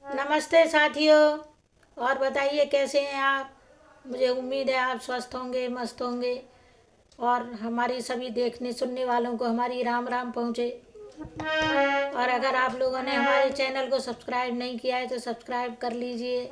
नमस्ते साथियों। और बताइए कैसे हैं आप। मुझे उम्मीद है आप स्वस्थ होंगे, मस्त होंगे और हमारी सभी देखने सुनने वालों को हमारी राम राम पहुँचे। और अगर आप लोगों ने हमारे चैनल को सब्सक्राइब नहीं किया है तो सब्सक्राइब कर लीजिए।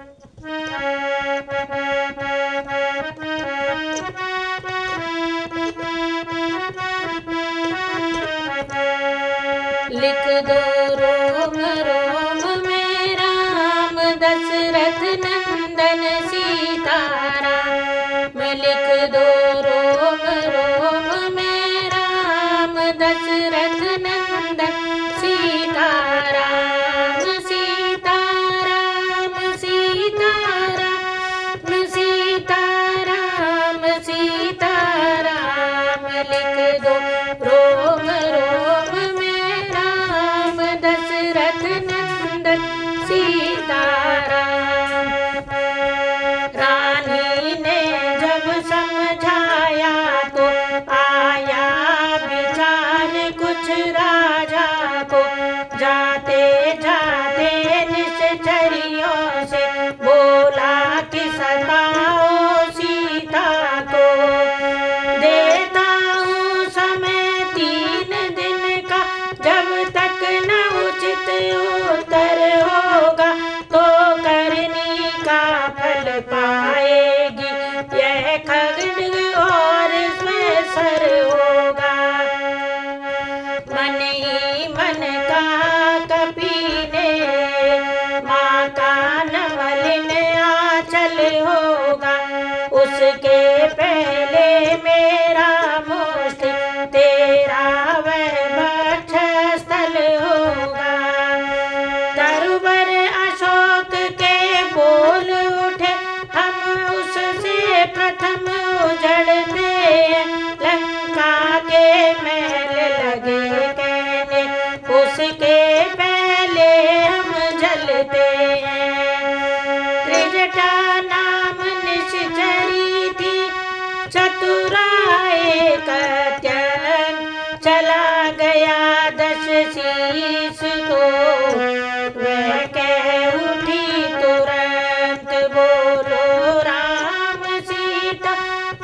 लिख दो रोम रोम में राम दशरथ नंदन सीताराम। लिख दो रोम रोम में राम दशरथ नंदन सीताराम। सीताराम सीताराम सीताराम सीताराम। लिख दो रोम रोम में राम दशरथ नंदन सीताराम। रानी ने जब समझाया तो आया विचार कुछ राजा को। जाते जाते निश्चरियों से बोला कि सताओ सीता को। देता हूँ समय 3 दिन का, जब तक न उचित उत्तर होगा तो करनी का फल पाएगी यह खड्ग और इसमें सर होगा। मन ही मन का कपि ने माँ का न मलिन आंचल होगा। उसके पहले मेरा मुष्टि तेरा वह वक्षस्थल होगा। तरुवर अशोक के बोल उठे, हम उससे प्रथम उजड़ते हैं। लंका के महल लगे कहने, उसके पहले हम जलते हैं। त्रिजटा नाम निश्चरी थी, चतुराई कत्यन। चला गया 10 शीश तो वह कह उठी तुरंत, बोलो राम सीता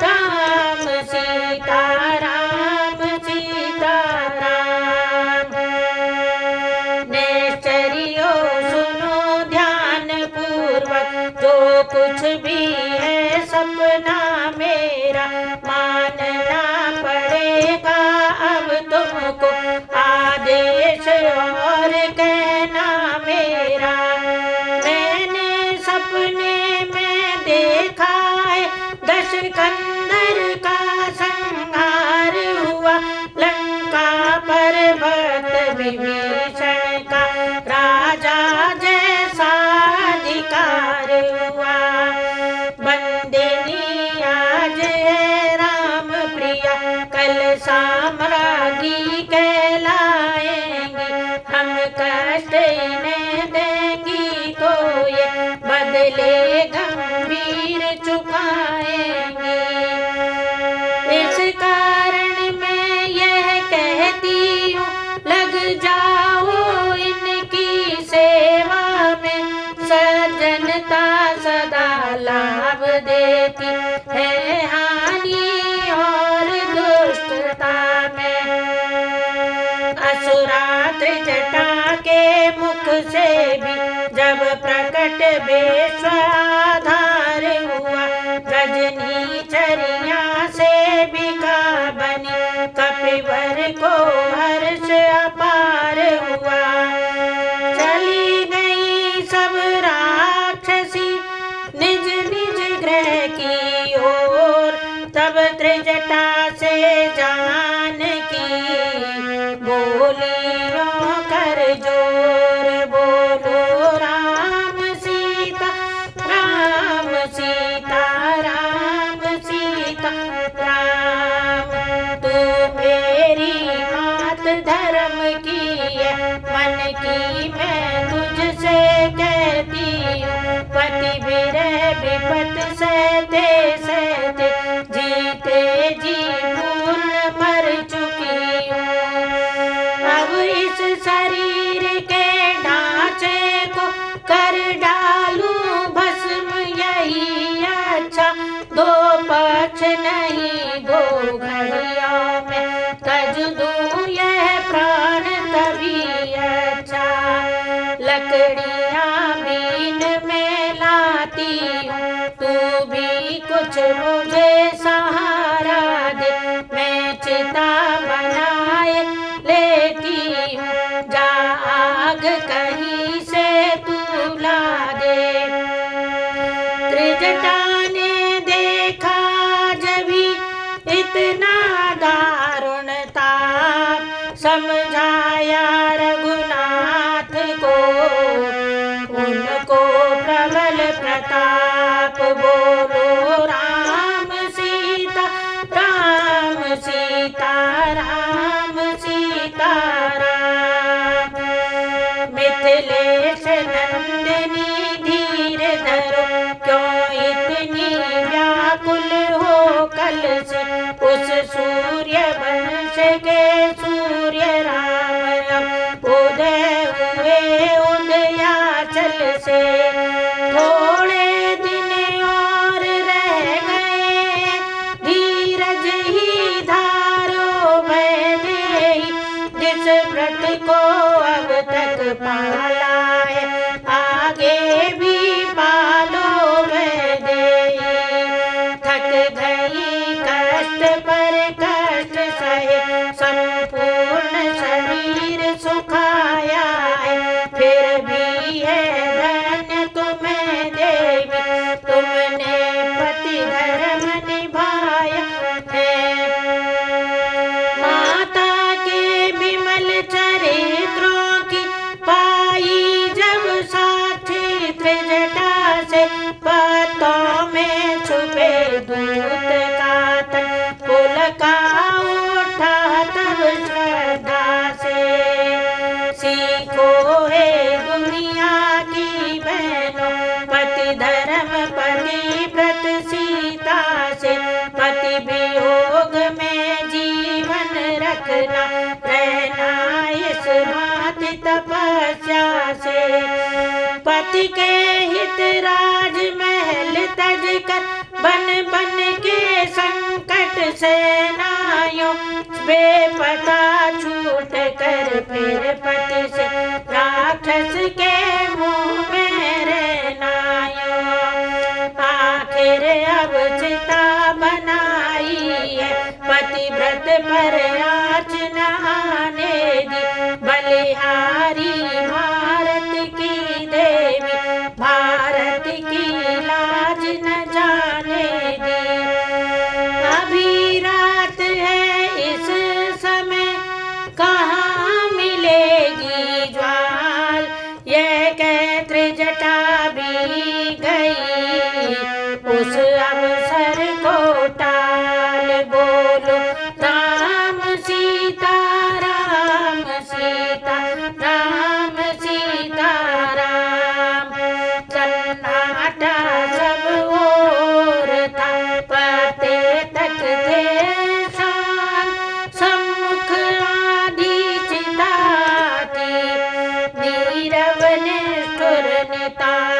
राम सीता राम सीता राम। निश्चरियों सुनो ध्यान पूर्वक, जो कुछ भी है सपना मेरा मानना पड़ेगा अब तुमको। आदेश और कहना मेरा, मैंने सपने में देखा है 10 कंदर का संहार हुआ। लंका पर भक्त विभीषण का राजा जैसा अधिकार हुआ। बंदिनी आज है राम प्रिया, कल साम्राज्ञी कहलाएंगी। हम कष्ट इन्हें देंगी तो ये बदले गंभीर चुकाएंगी। इस कारण मैं यह कहती हूँ, लग जाओ इनकी सेवा में। सज्जनता सदा लाभ देती है, हानि और दुष्टता में। असुरा त्रिजटा के मुख से भी जब प्रकट विश्वाधार हुआ। रजनी चरिया से बिका बनी, कपिवर को हर्ष अपार हुआ। चली गई सब राक्षसी निज निज गृह की ओर, तब त्रिजटा से जानकी बोलियों कर जोर, बोलो राम सीता राम सीता राम सीता राम। तू मेरी मात धर्म की है, मन की मैं तुझसे कहती हूँ। पति विरह विपत सहते सहते जीते जी पूर्ण मर चुकी हूँ। अब इस शरीर लकड़ियाँ बीन में लाती हूँ, तू भी कुछ मुझे सहारा दे। मैं चिता बनाए लेती हूँ, जा आग कहीं से तू ला दे। त्रिजटा ने देखा जभी इतना दारुण ताप, समझाया रघुनाथ को उनको प्रबल प्रताप। बोलो राम सीता राम सीता राम सीता राम। मिथिलेश नंदिनी धीर धरो, क्यों इतनी व्याकुल हो कल से। उस सूर्य वंश के सूर्य राम उदय हुए उदयाचल से। थोड़े दिन और रह गए, धीरज ही धारो वैदेही। जिस व्रत को अब तक पाला है, आगे भी पालो वैदेही। थक गई कष्ट पर कष्ट सहे, संपूर्ण शरीर सुखाया है। फिर भी है धन्य तुम्हें देवी, तुमने पति धर्म निभाया है। माता के विमल चरित्रों की पाई जब साक्षी, त्रिजटा से पत्तों में छुपे दूत का तन पुलका उठा तब श्रद्धा से। सीखो हे दुनिया की बहनों, पति धर्म पति व्रत सीता से। पति वियोग में जीवन रखना, रहना इस भांति तपस्या से। पति के हित राज महल तज कर, बन बन के संकट सेनायों। बेपता छूट कर फिर पति से, राक्षस के मुँह में रहनायो। आखिर अब चिता बनाई है, पति व्रत पर आँच न आने दी। बलिहारी भारत की देवी, भारत की लाज न जाने दी। अभी रात है इस समय, कहाँ मिलेगी ज्वाल। यह कह त्रिजटा भी गई, उस अवसर को टाल। बोलो राम सीता राम सीता राम सीता राम। सन्नाटा सब ओर था, पते तक थे शांत। सम्मुख आधी चिता थी, नीरव निष्ठुर नितांत।